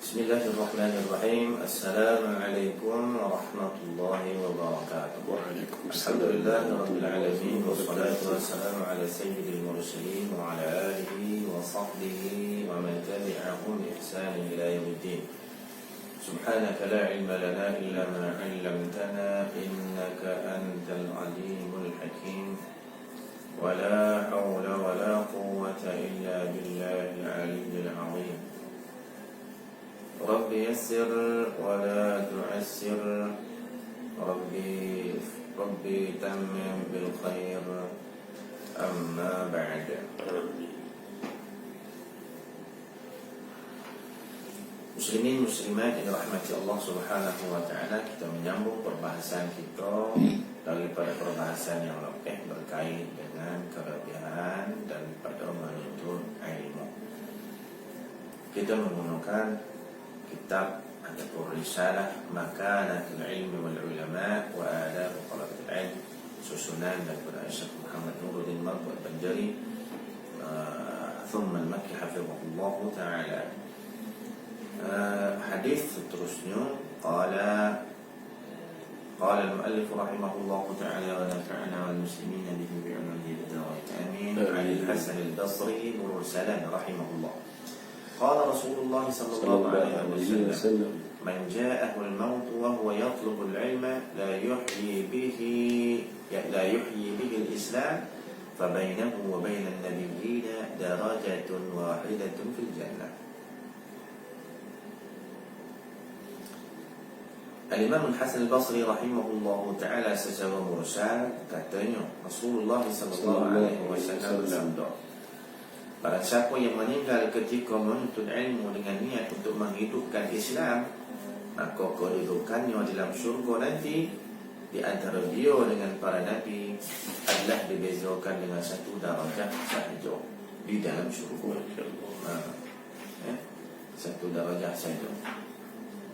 Bismillahirrahmanirrahim. Assalamualaikum warahmatullahi wabarakatuh. Alhamdulillahirabbil alamin wassalatu wassalamu ala sayyidil mursalin wa ala alihi wa sahbihi wa man tabi'ahum bi ihsan ila yaumiddin. Subhanaka la ilma lana illa ma 'allamtana innaka antal alimul hakim. Wa la hawla wa la quwwata illa billahil aliyyil 'azim. Rabbi yassir wa la tu'assir. Rabbi tammim bil khair. Amma ba'd. Muslimin muslimat yang dirahmati Allah Subhanahu wa taala, kita menyambung perbahasan kita daripada perbahasan yang lebih berkait dengan kelebihan daripada menuntut ilmu. Kita menggunakan kitab ataupun risalah Makanatul Ilmi wal Ulama wa Adab Talabatul Ilm, susunan daripada Syekh Muhammad Nuruddin Marbad Banjari thumma al-Makki hafizahullah ta'ala. Hadis seterusnya qala al-muallif rahimahullah ta'ala wa nafa'ana wal muslimin bihi bi'ulumihi bid-darajaat amin. Al-Hasan al-Basri mursalan rahimahullah. قال رسول الله صلى الله عليه وسلم من جاءه الموت وهو يطلب العلم لا يحيي به الإسلام فبينه وبين النبيين درجة واحدة في الجنة. Al-Imam Al-Hasan Al-Basri rahimahullahu ta'ala secara mursal katanya Rasulullah sallallahu alaihi wasallam bersabda, barang siapa yang meninggal ketika menuntut ilmu dengan niat untuk menghidupkan Islam, maka kedudukannya dalam syurga nanti di antara dia dengan para nabi adalah dibezakan dengan satu darajah sahaja di dalam syurga. Satu darajah sahaja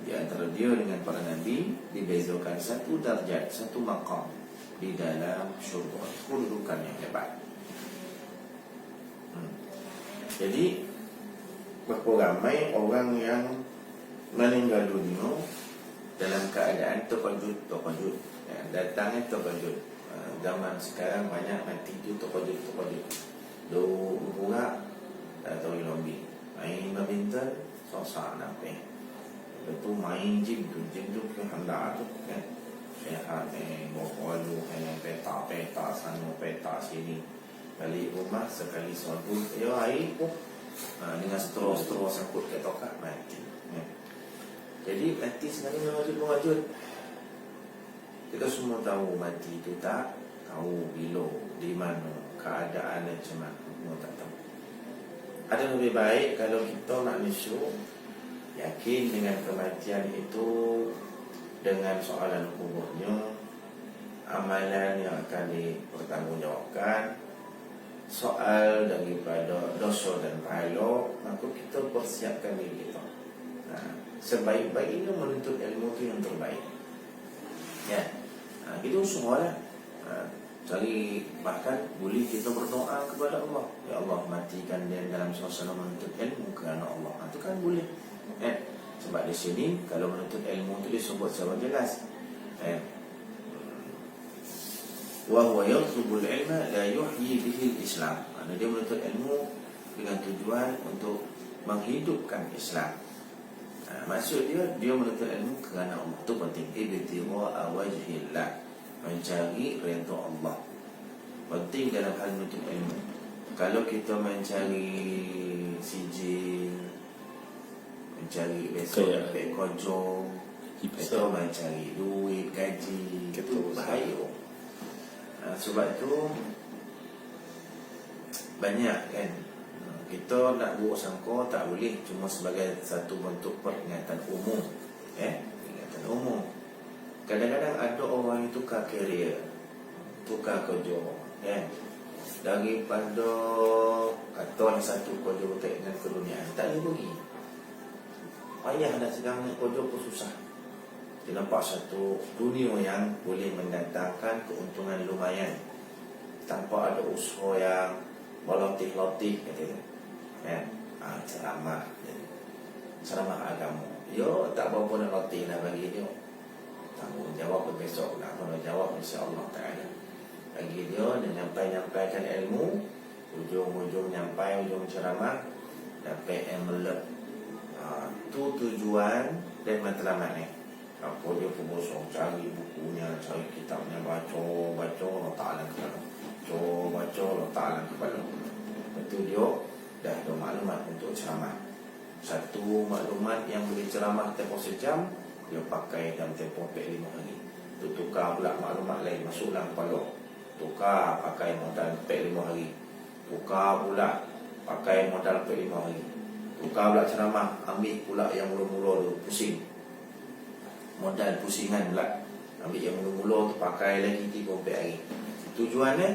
di antara dia dengan para nabi dibezakan satu darjat, satu maqam di dalam syurga. Kedudukan yang hebat. Jadi berapa ramai orang yang meninggal dunia dalam keadaan terkejut, datangnya terkejut. Zaman sekarang banyak mati itu terkejut. Do burak atau lobby main badminton susah nampak. Betul main gym tu ke hendak tu kan. Sehat bawa lu peta sana peta sini. Balik rumah sekali sorbun air pun dengan straw sangkut ke tokak mati. Jadi mati sebenarnya mewajud. Kita semua tahu mati itu tak tahu bila, di mana, keadaan macam mana, semua tak tahu. Ada lebih baik kalau kita manusia yakin dengan kematian itu, dengan soalan kuburnya, amalan yang akan dipertanggungjawabkan, soal daripada dosa dan pahala, maka kita persiapkan diri kita. Sebaik-baiknya menuntut ilmu itu yang terbaik. Ya, itu semualah. Cari, bahkan boleh kita berdoa kepada Allah, ya Allah matikan dia dalam suasana menuntut ilmu kerana Allah. Itu kan boleh. Sebab di sini kalau menuntut ilmu itu disebut secara jelas. Wa huwa yatlubul ilma la yuhyi bihi al-Islam. Dia menuntut ilmu dengan tujuan untuk menghidupkan Islam. Maksud dia menuntut ilmu kerana Allah. Itu penting. Ibtigha'a wajhillah, mencari redha Allah. Penting dalam hal menuntut ilmu. Kalau kita mencari sijil, mencari besok dapat kerja, atau mencari duit, gaji, itu bahaya. Sebab itu banyak kan kita nak buat sangka tak boleh cuma sebagai satu bentuk peringatan umum. Peringatan umum. Kadang-kadang ada orang yang tukar karier, tukar kerja, daripada kata satu kerja berkait dengan keduniaan, tak boleh pergi. Payah nak sedang kerja pun susah. Dia nampak satu dunia yang boleh mendatangkan keuntungan lumayan tanpa ada usaha yang berlatih-latih katanya. Ceramah. ceramah agama. Yo tak berapa nak roti nak bagi dia. Tanggungjawab besok nak kena jawab insya-Allah taala. Bagi dia dan nyampaikan ilmu, ujung nyampai ujung ceramah dapat envelope. Tu tujuan dan matlamat ni. Apa dia pun cari bukunya, cari kitabnya, baca Allah Ta'ala kepala. Baca Allah Ta'ala kepala. Betul dia dah ada maklumat untuk ceramah. Satu maklumat yang boleh ceramah tempoh sejam, dia pakai dalam tempoh 45 hari. Tu tukar pula maklumat lain masuk dalam kepala. Tukar pakai modal 45 hari. Tukar pula pakai modal 45 hari. Tukar pula ceramah, ambil pula yang mula-mula tu pusing. Modal pusingan pula. Ambil yang mula-mula tu pakai lagi 34 hari. Tujuannya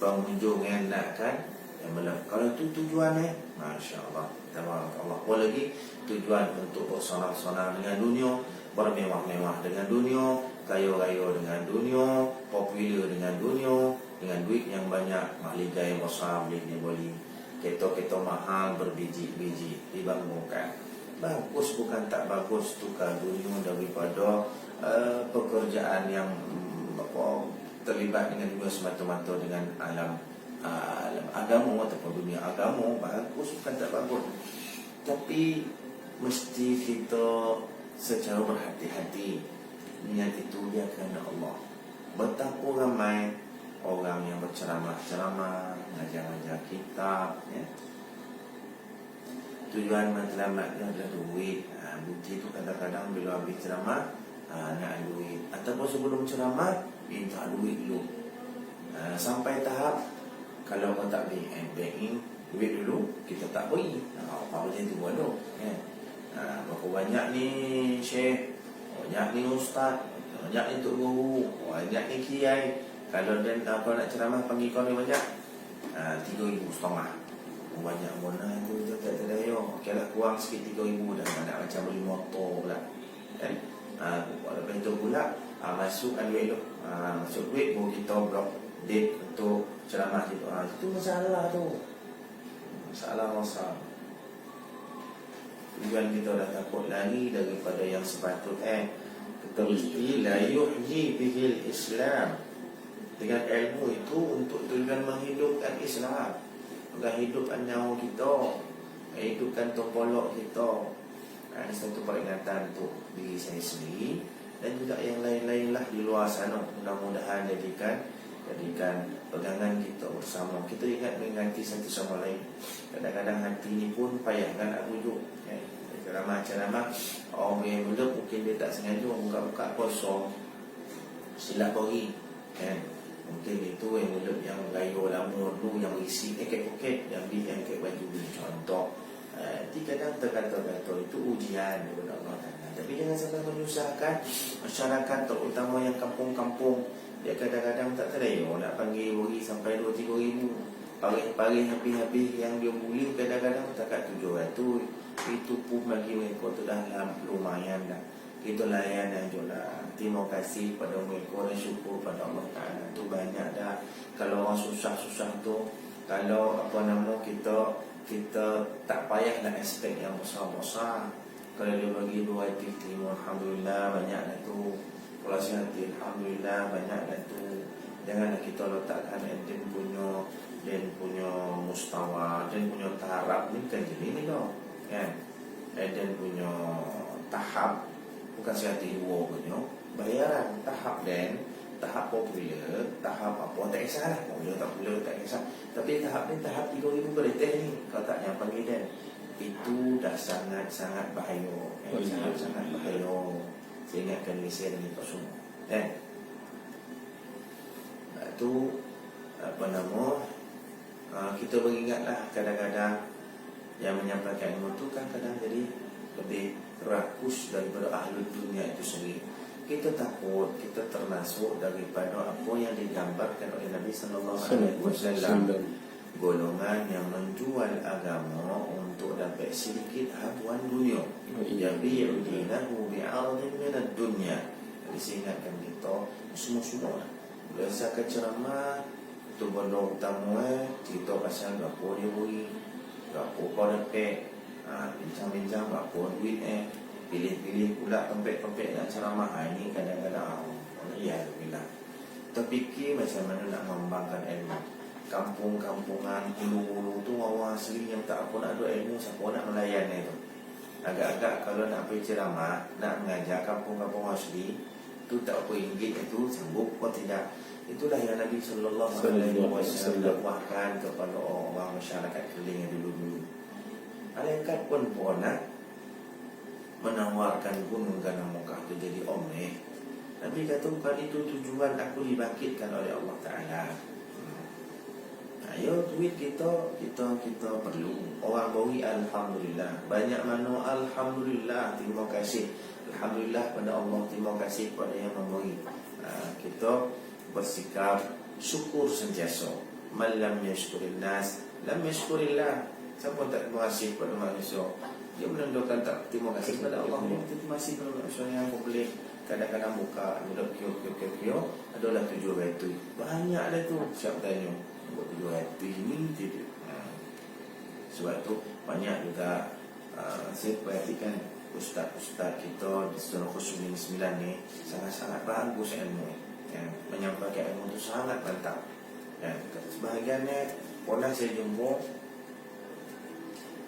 pengunjung yang nakkan yang belum. Kalau tu tujuannya, masya-Allah, tabarakallah. Apa lagi tujuan untuk bersenang-senang dengan dunia, bermewah-mewah dengan dunia, kaya-kaya dengan dunia, popular dengan dunia, dengan duit yang banyak, mahligai besar boleh dibeli, kereta-kereta mahal berbiji-biji dibangunkan. Bagus bukan tak bagus, tukar dunia daripada pekerjaan yang terlibat dengan dunia semata-mata dengan alam agama ataupun dunia agama. Bagus bukan tak bagus, tapi mesti kita secara berhati-hati. Niat itu dia kerana Allah. Betapa ramai orang yang berceramah-ceramah, mengajar-ajar kitab, ya. Tujuan matlamatnya adalah duit. Bukti itu kadang-kadang bila habis ceramah nak duit, ataupun sebelum ceramah minta duit dulu. Sampai tahap kalau kau tak banking duit dulu, kita tak beri. Apa macam tu bodoh, ya. Berapa banyak ni syekh, banyak ni ustaz, banyak ni tok guru, banyak ni kiai. Kalau dia kau nak ceramah panggil kau ni banyak, 3,500. Banyak mana tu tak ada daya. Okeylah kurang sikit 3,000 dah nak macam beli motor pula. Kan? Lepas itu pula masukkan duit tu. Masuk duit baru kita blok date untuk ceramah itu. Itu masalah tu. Masalah. Tujuan kita dah takut lari daripada yang sepatutnya. Kita mesti la yuhyi bihil Islam. Dengan ilmu itu untuk tujuan menghidupkan Islam, menghidupkan nyawa kita, menghidupkan topolog kita. Ini satu peringatan untuk diri saya sendiri dan juga yang lain-lain lah di luar sana. Mudah-mudahan jadikan pegangan kita bersama. Kita ingat mengganti satu sama lain. Kadang-kadang hati ni pun payah kan nak rujuk. Ceramah-ceramah orang yang belum mungkin dia tak sengaja buka-buka kosong, silap bagi, kan? Mungkin itu yang belum yang gayo lama dulu yang isi poket yang diangkat baju ni contoh. Kadang terkata-kata itu ujian daripada Allah Ta'ala. Tapi jangan sampai menyusahkan masyarakat, terutama yang kampung-kampung. Dia kadang-kadang tak teraya nak panggil beri sampai 2-3 ribu. Paling habis-habis yang dia buli kadang-kadang takat 700. Itu pun bagi mereka tu dah lumayan dah. Kita layan aja lah. Terima kasih pada mereka dan syukur pada Allah Ta'ala. Tu banyak dah. Kalau orang susah-susah tu, kalau kita tak payah nak expect yang besar-besar. Kalau dia bagi 2 hati, terima Alhamdulillah, banyak dah tu. Kalau hati, Alhamdulillah, banyak dah tu. Janganlah kita letakkan dan punya mustawa, dan punya taraf ni kan jadi ni tau, kan? Dan punya tahap bukan sehati 2 punya bayaran, tahap dan tahap popular, tahap apa tak kisah lah, popular tak kisah. Tapi tahap ni tahap 3,000 bereteh ni, kalau tak yang panggil dan itu dah sangat-sangat bahaya, sangat-sangat bahaya. Saya ingatkan Malaysia dan kita semua, kan? Itu kita beringatlah kadang-kadang yang menyampaikan ilmu itu kan kadang jadi lebih rakus daripada ahli dunia itu sendiri. Kita takut kita termasuk daripada apa yang digambarkan oleh Nabi sallallahu alaihi wasallam, golongan yang menjual agama untuk dapat sedikit habuan dunia. Yabi'u dinahu bi'ardin minad dunya. Disingatkan kita semua-semua berdasarkan ceramah itu benda utama cerita pasal gapo dia beri, gapo kau dapat, bincang-bincang apa duit pilih-pilih pula pempek-pempek nak ceramah. Ini kadang-kadang ya bilang terfikir macam mana nak mengembangkan ilmu. Kampung-kampungan, hulu-hulu tu orang asli yang tak apa nak ada ilmu, siapa nak melayan itu. Agak-agak kalau nak pergi ceramah, nak mengajar kampung-kampung asli, tu tak apa ringgit itu sanggup atau tidak. Itulah yang Nabi sallallahu alaihi wasallam dakwahkan kepada orang masyarakat keliling dulu-dulu. Malaikat pun nak menawarkan gunung Gana Mekah itu jadi omeh. Nabi kata bukan itu tujuan aku dibangkitkan oleh Allah Ta'ala. Ayo duit kita perlu. Orang beri alhamdulillah. Banyak mana alhamdulillah, terima kasih. Alhamdulillah pada Allah, terima kasih pada yang memberi. Kita bersikap syukur sentiasa. Man lam yashkurin nas lam yashkurillah. Siapa tak terima kasih pada manusia, dia menunjukkan tak terima kasih pada Allah. Terima kasih pada manusia yang boleh kadang-kadang buka mudah kio adalah 700. Banyak dah tu. Siapa tanya buat 700 ni tidak. Sebab tu banyak juga saya perhatikan ustaz-ustaz kita di Surah Khushumin 9 ni sangat-sangat bagus ilmu. Menyampaikan ilmu tu sangat mantap. Sebahagiannya pernah saya jumpa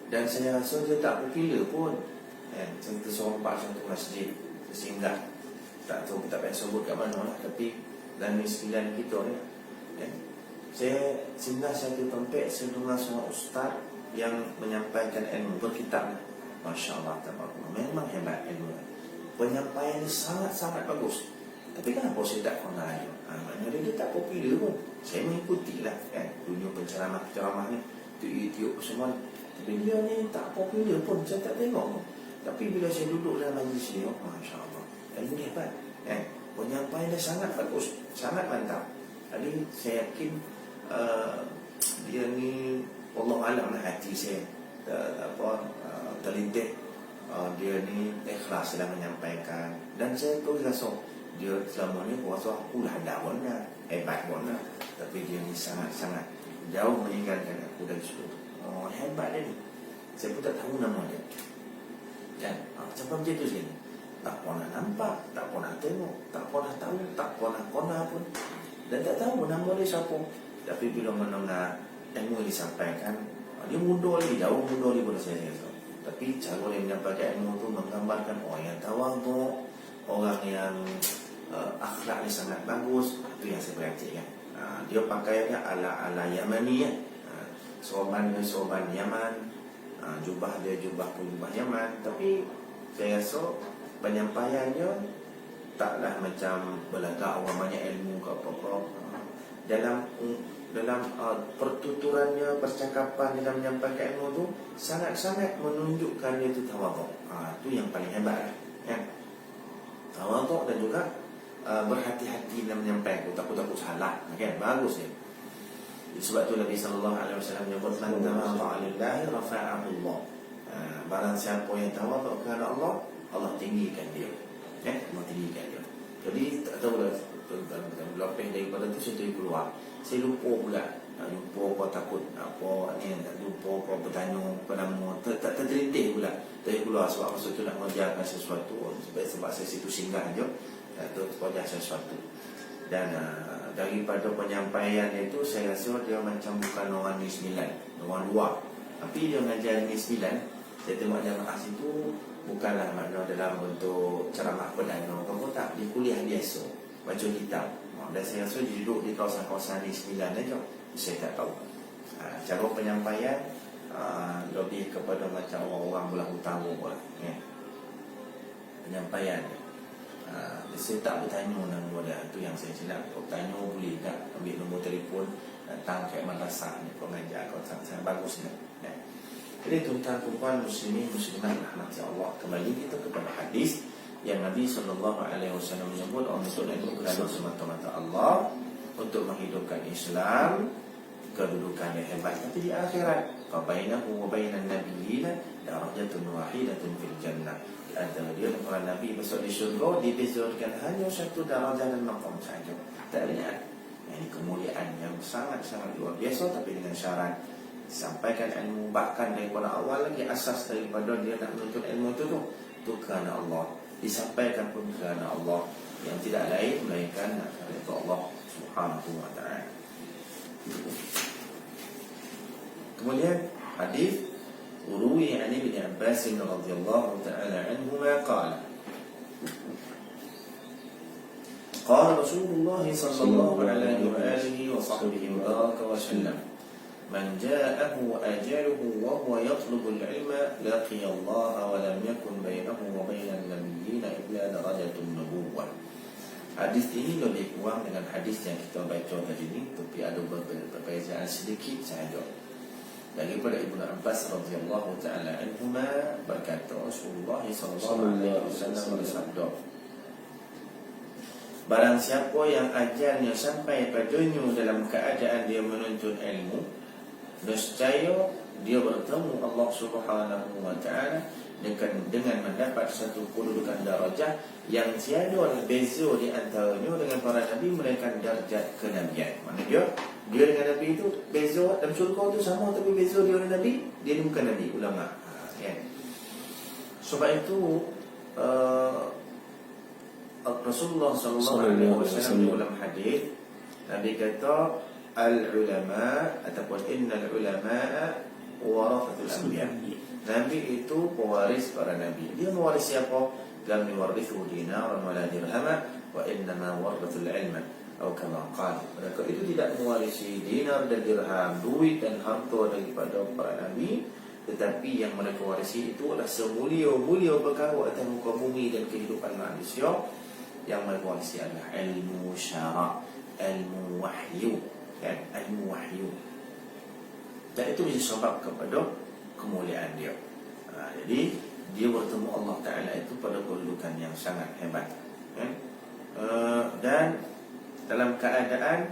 dan saya rasa dia tak popular pun. Saya terserempak satu masjid singgah, tak tahu kita payah sebut kat mana lah, tapi dan ni 9 kita ni saya singgah satu tempat, saya dengar seorang ustaz yang menyampaikan ilmu berkitab. Masya Allah, memang hebat ilmu. Penyampaian ni sangat-sangat bagus. Tapi kenapa saya tak pernah aja? Maknanya dia tak popular pun. Saya mengikuti lah dunia penceramah ni, YouTube semua. Tapi dia ni tak popular pun, saya tak tengok pun. Tapi bila saya duduk dalam majlis ni, Masya Allah, ilmu dia hebat. Penyampaian dia sangat bagus, sangat mantap. Jadi saya yakin dia ni Allah alam lah hati saya terlintih. Dia ni ikhlas dalam menyampaikan. Dan saya tu rasa dia selama ni rasa aku lah ada warna hebat warna, tapi dia ni sangat-sangat jauh meninggalkan aku dari situ. Hebat dia ni. Saya pun tak tahu nama dia. Dan sampai macam tu sini, tak pernah nampak, tak pernah tengok, tak pernah tahu, tak pernah kona pun, dan tak tahu nama dia siapa. Tapi bila mendengar ilmu yang disampaikan, dia mudah lagi, jauh mudah lagi pada saya. Tapi cara dia menyampaikan ilmu tu menggambarkan orang yang tawaduk, orang yang akhlak ni sangat bagus. Itu yang saya perhatikan. Dia pakaiannya ala Yamani ya. Sorban dia sorban Yaman, jubah dia jubah Yaman. Tapi saya rasa penyampaiannya taklah macam belagak orang banyak ilmu ke apa-apa. Dalam pertuturannya, percakapan dalam menyampaikan ilmu tu sangat-sangat menunjukkan dia tu tawaduk. Itu yang paling hebat ya. Tawaduk dan juga berhati-hati dalam menyampaikan, takut-takut salah kan. Bagus ya. Sebab tu Nabi sallallahu alaihi wasallam menyebut man tawadha lillahi rafa'ahu Allah. Barang siapa yang tawaduk kepada Allah, Allah tinggikan dia. Allah tinggikan dia. Jadi tak tahu dah lepas daripada tu saya keluar. Saya lupa pula. Lupa apa takut apa ni, lupa apa bertanya padamu, tak terlintih pula. Saya keluar sebab masa tu nak mengajarkan sesuatu. Sebab saya situ singgah je untuk mengajar sesuatu. Dan daripada penyampaian itu saya rasa dia macam bukan orang ni 9, orang luar. Tapi dia mengajar ni 9. Saya tengok jamaah situ bukanlah makna dalam bentuk ceramah perdana atau tak, di kuliah biasa, baca kitab. Dan saya rasa dia duduk di kawasan-kawasan ni 9 aja. Saya tak tahu. Cara penyampaian lebih kepada macam orang-orang belah utara pula penyampaian. Saya tak bertanya nama dia. Itu yang saya silap. Kalau tanya boleh tak ambil nombor telefon, datang ke madrasah ni, pengajar kau sangat bagus ni. Jadi tuan-tuan perempuan muslimin muslimat rahmati Allah, kembali kita kepada hadis yang Nabi SAW menyebut orang itu berada semata-mata Allah untuk menghidupkan Islam, kedudukan yang hebat nanti di akhirat. Fabainahu wa bainan nabiyina darajatun wahidatun fil jannah. Di antara dia dan para nabi besok di syurga dibezakan hanya satu darajat dan maqam saja. Tak lihat. Ini kemuliaan yang sangat-sangat luar biasa, tapi dengan syarat sampaikan ilmu, bahkan daripada awal lagi asas daripada dia nak menuntut ilmu tu kerana Allah, disampaikan pun kerana Allah, yang tidak lain melainkan kerana Allah Subhanahu wa ta'ala. Kemudian hadis Uruwi an Ibn Abbas radhiyallahu ta'ala anhuma qala qala Rasulullah sallallahu alaihi wa alihi wa sahbihi wa baraka wa sallam man ja'ahu ajaluhu wa huwa yatlubu al-ilma laqiya Allah wa lam yakun bainahu wa bainan nabiyyin illa darajatun nubuwwah. Hadis ini lebih kurang dengan hadis yang kita baca tadi ni, tapi ada perbezaan sedikit sahaja. Daripada Ibnu Abbas radhiyallahu ta'ala anhuma berkata Rasulullah sallallahu alaihi wasallam bersabda, barang siapa yang ajalnya sampai padanya dalam keadaan dia menuntut ilmu, nescaya dia bertemu Allah Subhanahu wa ta'ala dengan mendapat satu kedudukan darajah yang tiada beza di antaranya dengan para nabi, mereka darjat kenabian. Maknanya dia dengan nabi itu beza, dalam syurga itu sama, tapi beza dia dengan nabi, dia bukan nabi, ulama. Sebab itu Rasulullah sallallahu alaihi wasallam dalam hadis Nabi kata al-ulama ataupun innal ulama warathatul anbiya. Nabi itu pewaris para nabi. Dia mewaris siapa? Lam yuwarithu dinaran wala dirhama wa innama warathatul ilma atau kama qala. Mereka itu tidak mewarisi dinar dan dirham, duit dan harta daripada para nabi, tetapi yang mereka warisi itu adalah semulia-mulia perkara atas muka bumi dan kehidupan manusia. Yang mereka warisi adalah ilmu syara', ilmu wahyu, kan? Ilmu wahyu. Dan itu menjadi sebab kepada kemuliaan dia. Jadi dia bertemu Allah Ta'ala itu pada kedudukan yang sangat hebat, kan? Dan dalam keadaan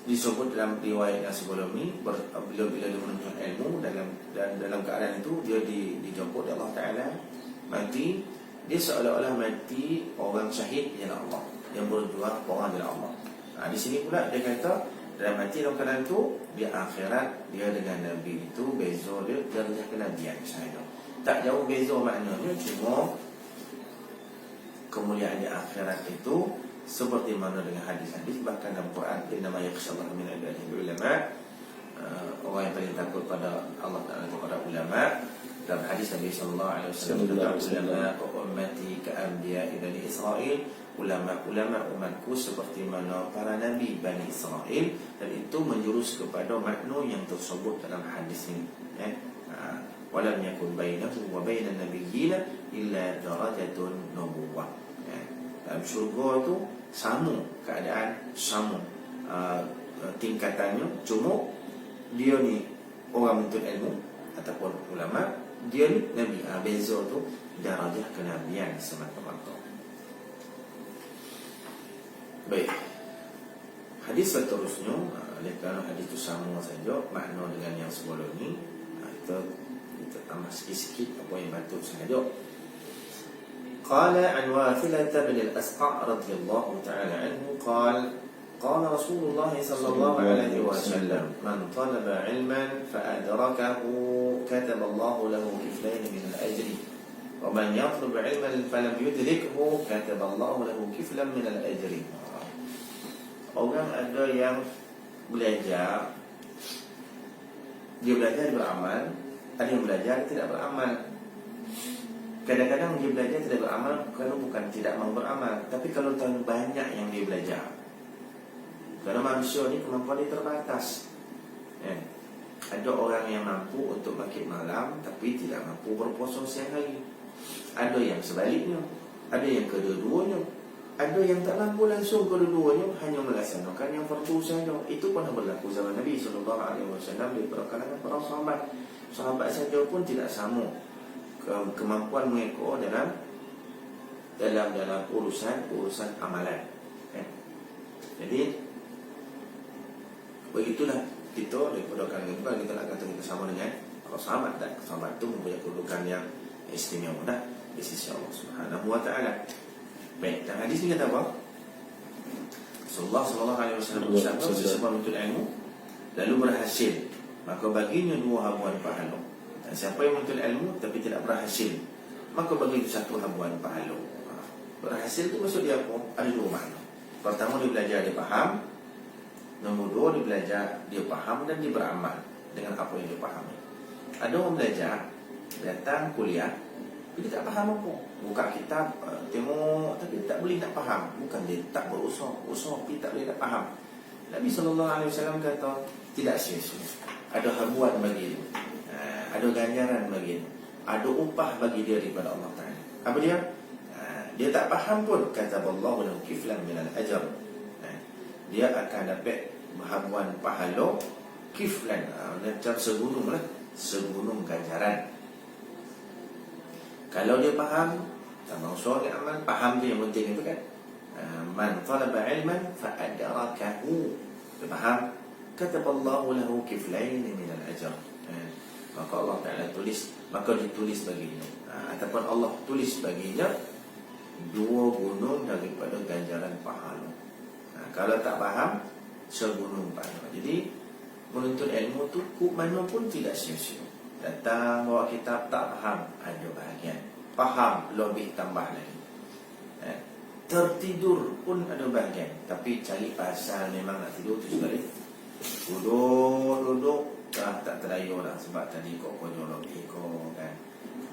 disebut dalam riwayat yang sebelum ni, bila dia menuntut ilmu dalam keadaan itu dia dijemput oleh Allah Ta'ala, mati. Dia seolah-olah mati orang syahid di jalan Allah, yang berjuang orang di jalan Allah. Di sini pula dia kata dalam mati dalam keadaan itu, di akhirat dia dengan Nabi itu beza dia darjah kenabian sahaja. Tak jauh beza maknanya, cuma kemuliaan di akhirat itu seperti mana dengan hadis-hadis, bahkan dalam Quran innama yakhshallahu min ibadihi ulama, orang yang paling takut pada Allah Ta'ala itu pada ulama. Dalam hadis Nabi sallallahu alaihi wasallam tentang ulama ummati ka'anbiya Bani Israel, ulama-ulama umatku seperti mana para nabi Bani Israel, dan itu menjurus kepada makna yang tersebut dalam hadis ini, walam yakun bainahu wa bainan nabiyyin illa darajatun nubuwwah. Dalam syurga tu sama keadaan, sama tingkatannya, cuma dia ni orang menuntut ilmu ataupun ulama, dia ni nabi. Beza tu darajah kenabian semata-mata. Baik, hadis seterusnya, kerana hadis itu sama saja makna dengan yang sebelum ni, kita tambah sikit-sikit apa yang patut sahaja. Qala an Wathilah bin al-Asqa' radhiyallahu ta'ala anhu qala qala Rasulullah sallallahu alaihi wasallam man talaba ilman fa adrakahu kataba Allah lahu kiflayn min al-ajri wa man yatlub ilman fa lam yudrikhu kataba Allah lahu kiflan min al-ajri. Orang ada yang belajar, dia belajar beramal, ada yang belajar tidak beramal. Kadang-kadang dia belajar tidak beramal kerana bukan tidak mau beramal, tapi kalau terlalu banyak yang dia belajar. Kerana manusia ni kemampuan dia terbatas. Ada orang yang mampu untuk bangkit malam tapi tidak mampu berpuasa siang hari. Ada yang sebaliknya, ada yang kedua-duanya, ada yang tak mampu langsung kedua-duanya, hanya melaksanakan yang fardu saja. Itu pernah berlaku zaman Nabi sallallahu alaihi wasallam di kalangan para sahabat. Sahabat saja pun tidak sama kemampuan mereka dalam urusan amalan. Jadi begitulah kita daripada kalangan itu, kita nak kata kita sama dengan para sahabat, dan sahabat itu mempunyai kedudukan yang istimewa di sisi Allah Subhanahu wa ta'ala. Baik, dan hadis ini kata apa? Rasulullah sallallahu alaihi wasallam bersabda, siapa menuntut ilmu lalu berhasil, maka baginya 2 habuan pahala. Dan siapa yang menuntut ilmu tapi tidak berhasil, maka bagi 1 habuan pahala. Berhasil itu maksud dia apa? Ada 2 makna. Pertama, dia belajar, dia faham. Nombor 2, dia belajar, dia faham dan dia beramal dengan apa yang dia fahami. Ada orang belajar, datang kuliah, dia tak faham apa. Buka kitab, tengok, tapi tak boleh nak faham. Bukan dia tak berusaha tapi tak boleh nak faham. Nabi SAW kata, tidak sia-sia. Ada habuan bagi dia, ada ganjaran bagi dia, ada upah bagi dia daripada Allah Ta'ala. Apa dia? Dia tak faham pun, kata Allah lahu kiflan minal ajar. Dia akan dapat habuan pahala kiflan, macam segunung lah, segunung ganjaran. Kalau dia faham, tak mau soal amal, faham dia yang penting itu kan. Man talaba ilman fa'adrakahu. Dia faham, kataballahu lahu kiflain minal ajar. Maka Allah Ta'ala tulis, maka ditulis baginya, ataupun Allah tulis baginya 2 gunung daripada ganjaran pahala. Kalau tak faham, segunung pahala. Jadi menuntut ilmu tu mana pun tidak sia-sia. Datang bawa kitab tak faham, ada bahagian. Faham, lebih tambah lagi. Tertidur pun ada bahagian. Tapi cari pasal memang nak tidur tu sekali. Duduk tak terayu lah. Sebab tadi kok konyol lebih kok kan.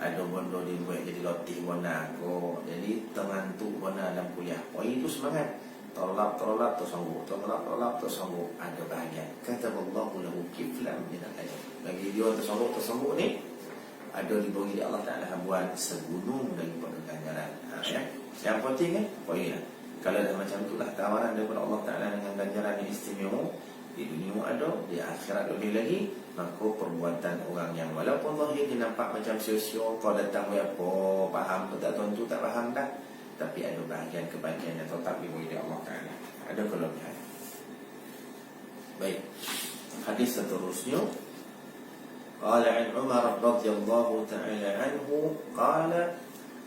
Ada bondo dibuat jadi lotih bona kok. Jadi tengantuk bona dalam kuliah. Oh itu semangat. Tolak tersanggup, tolak tersanggup. Ada bahagian. Kata Allah lahu kiflan minal ajr. Bagi dia tersanggup ni, ada diberi Allah Ta'ala habuan segunung daripada ganjaran. Ya. Yang penting poin lah. Kalau dah macam itulah tawaran daripada Allah Ta'ala dengan ganjaran yang istimewa, di dunia ada, di akhirat lebih lagi. Maka perbuatan orang yang walaupun zahir dia nampak macam sia-sia, kau datang apa, faham ke tak tentu, tak faham dah, tapi ada bahagian kebaikan yang tetap diberi Allah Ta'ala. Ada kelebihan. Baik, hadis seterusnya, qala an Umar radhiyallahu ta'ala anhu qala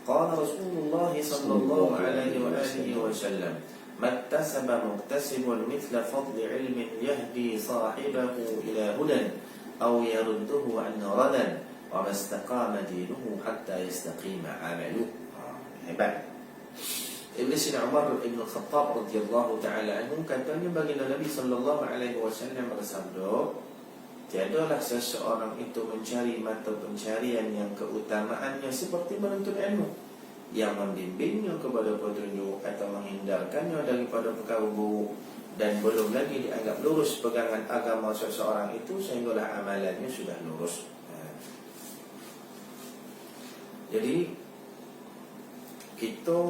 Rasulullah sallallahu alaihi wa alihi wasallam, mattasaba muktasibun mithla fadli ilmin yahdi sahibahu ila hudan aw yarudduhu an radan wa mastaqama dinuhu hatta yastaqima amaluhu. Hebat. Ibn Sina Umar Ibn Khattab radhiyallahu ta'ala anhu katanya baginda Nabi sallallahu alaihi wasallam bersabda, tiadalah seseorang itu mencari mata pencarian yang keutamaannya seperti menuntut ilmu, yang membimbingnya kepada petunjuk atau menghindarkannya daripada perkara buruk, dan belum lagi dianggap lurus pegangan agama seseorang itu sehinggalah amalannya sudah lurus. Jadi kita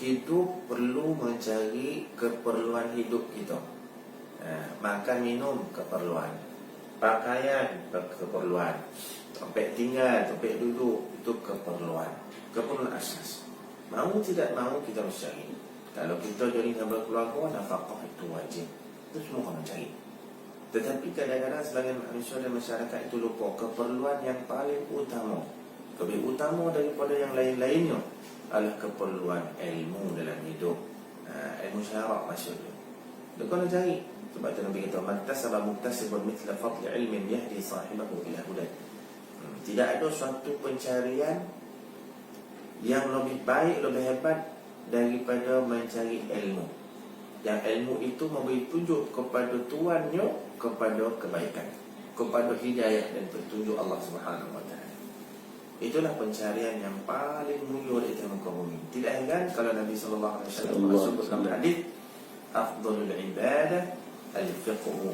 hidup perlu mencari keperluan hidup kita. Makan minum keperluan, pakaian keperluan, tempat tinggal, tempat duduk itu keperluan asas. Mau tidak mau kita mesti cari. Kalau kita jadi hamba keluarga, nafkah itu wajib. Itu semua kena cari. Tetapi kadang-kadang sebagian manusia dan masyarakat itu lupa keperluan yang paling utama, lebih utama daripada yang lain-lainnya adalah keperluan ilmu dalam hidup. Ilmu syarak maksudnya. Dia kena cari. Sebab itu Nabi kata, mattasaba muktasibun mithla fadli ilmin yahdi sahibahu ila hudan. Tidak ada suatu pencarian yang lebih baik, lebih hebat daripada mencari ilmu. Yang ilmu itu memberi tunjuk kepada tuannya kepada kebaikan, kepada hidayah dan petunjuk Allah Subhanahu wa taala. Itulah pencarian yang paling mulia di muka bumi. Tidak heran kalau Nabi sallallahu alaihi wasallam sebut dalam hadis, afdhalul ibadah al-fiqhu.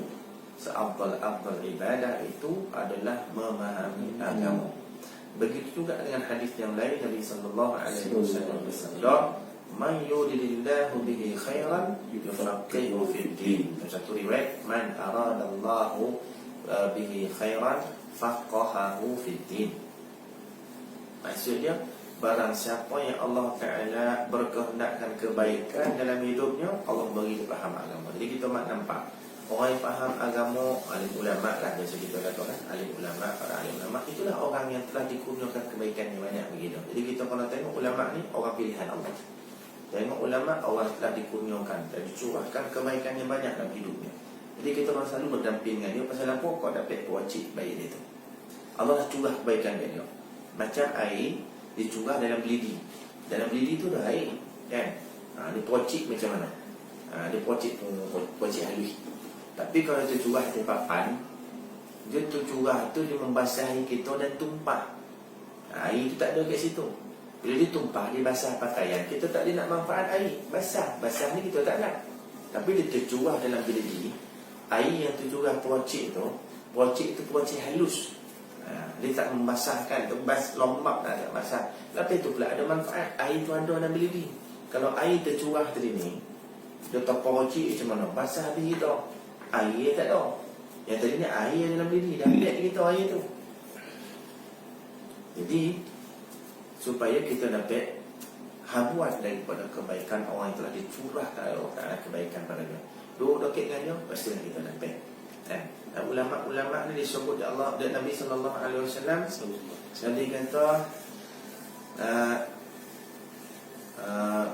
Seafdal ibadah itu adalah memahami agama. Begitu juga dengan hadis yang lain, Nabi sallallahu alaihi wasallam bersabda, man yuridillahu bihi khairan yufaqihuhu fid din. Satu riwayat, man aradallahu bihi khairan faqahahu fid din. Maksudnya, barang siapa yang Allah Ta'ala berkehendakkan kebaikan dalam hidupnya, Allah beri dia faham agama. Jadi kita nampak orang yang faham agama, alim ulama lah biasa kita katakan, alim ulama, para alim ulama, itulah orang yang telah dikurniakan kebaikan yang banyak begitu. Jadi kita kena tengok ulama ni orang pilihan Allah. Tengok ulama, orang telah dikurniakan dan dicurahkan kebaikan yang banyak dalam hidupnya. Jadi kita orang selalu berdamping dengan dia. Pasal apa? Kau dapat wajib baik dia tu. Allah dah curah kebaikan dia. Macam air dicurah dalam belidi. Dalam belidi tu dah air, kan? Dia pocik macam mana? Dia pocik halus. Tapi kalau dia curah di papan, dia tu curah tu dia membasahi kita dan tumpah. Air tu tak ada kat situ. Bila dia tumpah, dia basah pakaian, kita tak ada nak manfaat air. Basah ni kita tak nak. Tapi dia tercurah dalam belidi. Air yang tercurah pocik tu pocik halus. Dia tak membasahkan, terbas lombak tak basah. Tapi itu pula ada manfaat. Air tu ada dalam belidi. Kalau air tercurah tadi ni, dia tak pocik macam mana? Basah habis kita. Air tak ada. Yang tadi ni air dalam belidi. Dah ambil kita air tu. Jadi supaya kita dapat habuan daripada kebaikan orang yang telah dicurahkan oleh Allah Ta'ala kebaikan pada dia. Duduk dekat dengan dia, pastilah kita dapat. Dan ulama-ulama ni disebut oleh Allah dan Nabi sallallahu alaihi wasallam. Jadi kata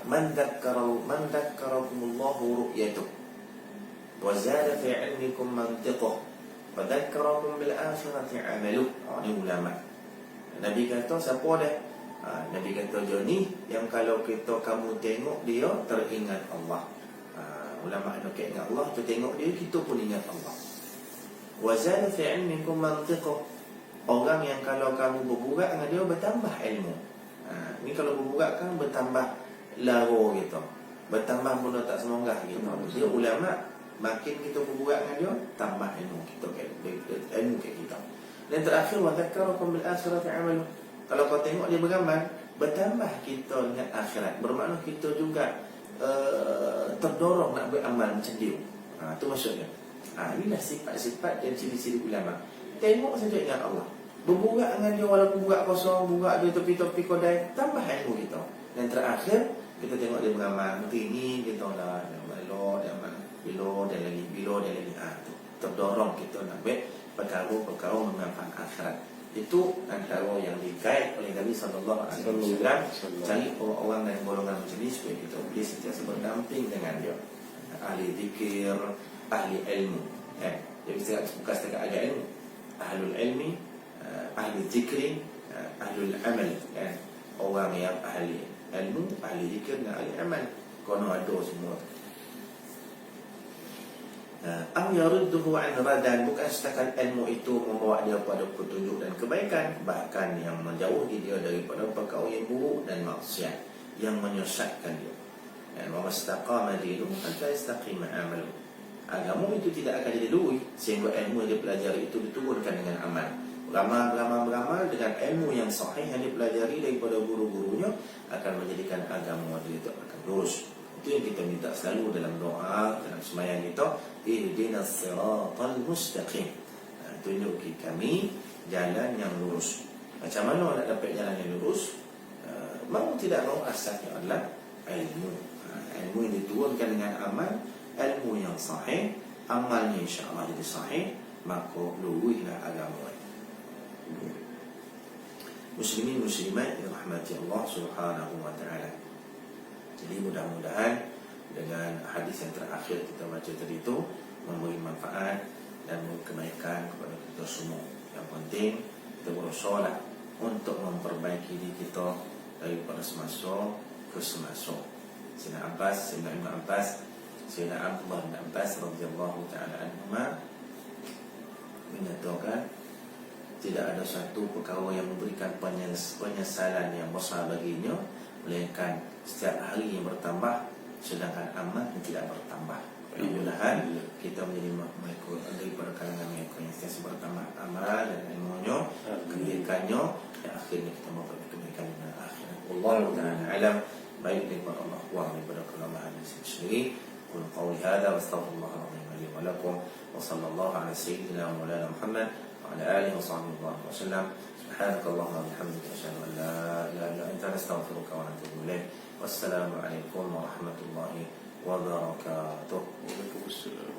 man dzakkarakumullahu ru'yatuh wa zada fi 'ilmikum mantiquh wa dzakkarakum bil akhirati 'amaluh. Ini ulama. Nabi kata siapa dah? Nabi kata dia ni yang kalau kamu tengok dia teringat Allah. Ulama nak ingat Allah, tu tengok dia, kita pun ingat Allah. Wa zada fi 'ilmikum mantiquh. Orang yang kalau kamu berburak dengan dia bertambah ilmu. Ni kalau berburak kan bertambah laro gitu. Bertambah benda tak semonggah gitu. Dia ulama, makin kita berburak dengan dia, tambah ilmu kita ilmu kita. Dan terakhir wa dzakkarakum bil akhirati 'amaluh. Kalau kau tengok dia beramal, bertambah kita dengan akhirat. Bermakna kita juga terdorong nak beramal macam dia. Itu maksudnya. Inilah sifat-sifat dan ciri-ciri ulama. Tengok saja ingat Allah. Berburak dengan dia walaupun burak kosong, burak dia tepi-tepi kodai, tambah ilmu kita. Dan terakhir, kita tengok dia beramal. Nanti ini dia tahu lah, dia bilo dan lagi. Terdorong kita nak buat perkara memanfaat akhirat. Itu antara yang dikait oleh Nabi sallallahu alaihi wasallam. Cari orang-orang dan golongan macam ni supaya kita boleh sentiasa berdamping dengan dia. Ahli zikir, ahli ilmu. Jadi kita bukan setakat ahli ilmu. Ahlul ilmi, ahli zikri, ahlul amal. Orang yang ahli ilmu, ahli zikir dan ahli amal. Kono ada semua. Am yarudduhu an radan, bukan setakat ilmu itu membawa dia pada petunjuk dan kebaikan, bahkan yang menjauhi dia daripada perkara yang buruk dan maksiat yang menyesatkan dia. Dan wa mastaqama dinuhu hatta yastaqima amaluhu. Agama itu tidak akan jadi lurus sehingga ilmu yang dia pelajari itu diturunkan dengan amal. Beramal dengan ilmu yang sahih yang dipelajari daripada guru-gurunya akan menjadikan agama dia itu akan lurus. Itu yang kita minta selalu dalam doa, dalam sembahyang kita, ihdinas siratal mustaqim. Tunjuki kami jalan yang lurus. Macam mana nak dapat jalan yang lurus? Mau tidak mau asasnya adalah ilmu. Ilmu yang diturunkan dengan amal, ilmu yang sahih, amalnya insya-Allah jadi sahih, maka luruslah agama. Muslimin muslimat yang rahmati Allah Subhanahu wa taala. Jadi mudah-mudahan dengan hadis yang terakhir kita baca tadi itu memberi manfaat dan kebaikan kepada kita semua. Yang penting kita berusaha untuk memperbaiki diri kita daripada semasa ke semasa. Sayyidina Ibn Abbas, Sayyidina Abdullah bin Abbas radhiyallahu taala anhuma menyatakan tidak ada satu perkara yang memberikan penyesalan yang besar baginya melainkan setiap hari yang bertambah sedangkan amal yang tidak bertambah. Mudah-mudahan kita menjadi mereka daripada kalangan mereka yang sentiasa bertambah amal dan ilmunya, kebaikannya, dan akhirnya kita memperoleh kebaikan di akhirat. Wallahu ta'ala alam. Baik daripada Allah wa daripada kelemahan sendiri. Qul qawli hadza wa astaghfirullahalazim li wa lakum wa sallallahu ala sayyidina wa maulana Muhammad wa ala alihi wa sahbihi wa sallam. Subhanakallahumma wa bihamdika asyhadu an la ilaha illa anta astaghfiruka wa atubu ilaik. Wassalamu alaikum warahmatullahi wabarakatuh. Waalaikumsalam.